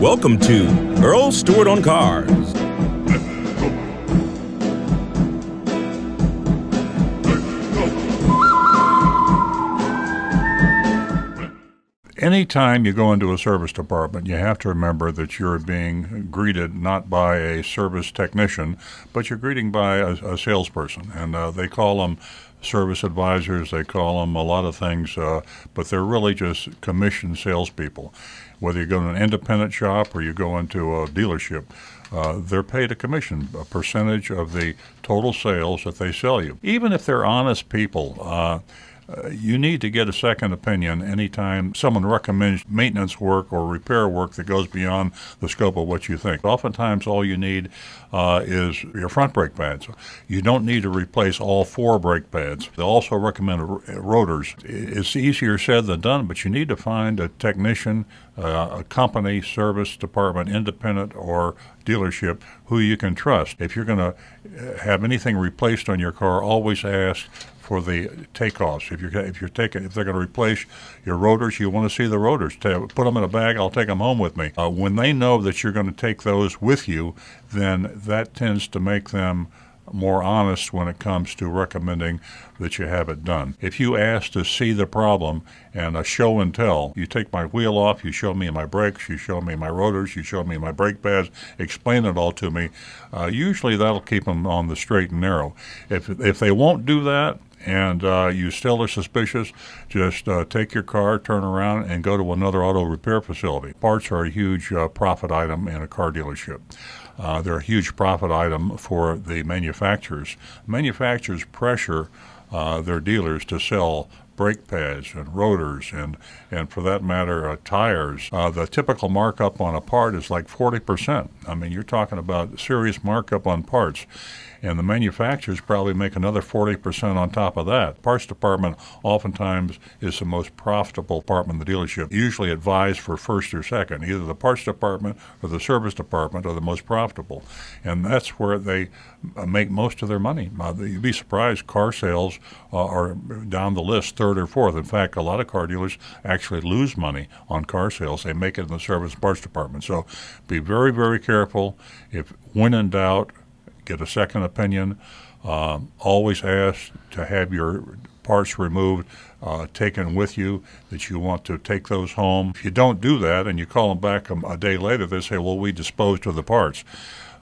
Welcome to Earl Stewart on Cars. Anytime you go into a service department, you have to remember that you're being greeted not by a service technician, but you're greeted by a salesperson. And they call them service advisors, they call them a lot of things, but they're really just commissioned salespeople. Whether you go to an independent shop or you go into a dealership, they're paid a commission, a percentage of the total sales that they sell you. Even if they're honest people, you need to get a second opinion anytime someone recommends maintenance work or repair work that goes beyond the scope of what you think. Oftentimes all you need is your front brake pads. You don't need to replace all 4 brake pads. They also recommend rotors. It's easier said than done, but you need to find a technician, a company, service department, independent, or dealership who you can trust. If you're going to have anything replaced on your car, always ask for the takeoffs. If they're going to replace your rotors, you want to see the rotors. Put them in a bag. I'll take them home with me. When they know that you're going to take those with you, then that tends to make them more honest when it comes to recommending that you have it done. If you ask to see the problem and a show and tell, you take my wheel off, you show me my brakes, you show me my rotors, you show me my brake pads, explain it all to me, usually that'll keep them on the straight and narrow. If they won't do that, and you still are suspicious, just take your car, turn around, and go to another auto repair facility. Parts are a huge profit item in a car dealership. They're a huge profit item for the manufacturers. Manufacturers pressure their dealers to sell brake pads and rotors and for that matter, tires. The typical markup on a part is like 40%. I mean, you're talking about serious markup on parts. And the manufacturers probably make another 40% on top of that. Parts department oftentimes is the most profitable department in the dealership, usually advised for first or second. Either the parts department or the service department are the most profitable. And that's where they make most of their money. You'd be surprised, car sales are down the list, 3rd or 4th. In fact, a lot of car dealers actually lose money on car sales. They make it in the service and parts department. So be very, very careful. When in doubt, get a second opinion. Always ask to have your parts removed, taken with you, that you want to take those home. If you don't do that and you call them back a day later, they say, well, we disposed of the parts.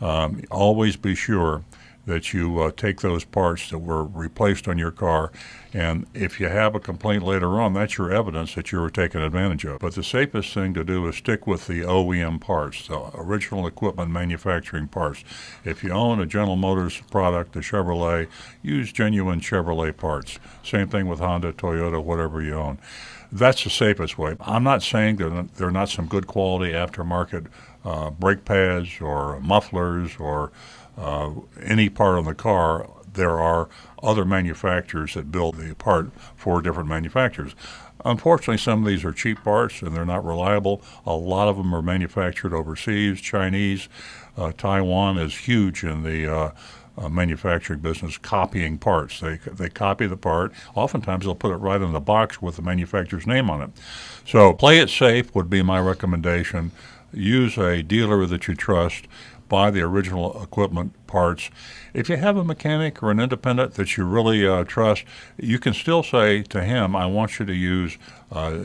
Always be sure that you take those parts that were replaced on your car, and if you have a complaint later on, that's your evidence that you were taken advantage of. But the safest thing to do is stick with the OEM parts, the original equipment manufacturing parts. If you own a General Motors product, a Chevrolet, use genuine Chevrolet parts. Same thing with Honda, Toyota, whatever you own. That's the safest way. I'm not saying there are not some good quality aftermarket brake pads or mufflers or any part on the car. There are other manufacturers that build the part for different manufacturers. Unfortunately, some of these are cheap parts and they're not reliable. A lot of them are manufactured overseas, Chinese. Taiwan is huge in the manufacturing business, copying parts. They copy the part. Oftentimes they'll put it right in the box with the manufacturer's name on it. So play it safe would be my recommendation. Use a dealer that you trust. Buy the original equipment parts. If you have a mechanic or an independent that you really trust, you can still say to him, I want you to use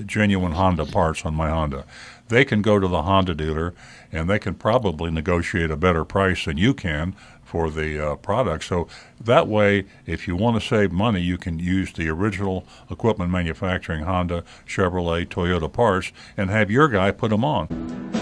genuine Honda parts on my Honda. They can go to the Honda dealer and they can probably negotiate a better price than you can for the product. So that way, if you want to save money, you can use the original equipment manufacturing Honda, Chevrolet, Toyota parts and have your guy put them on.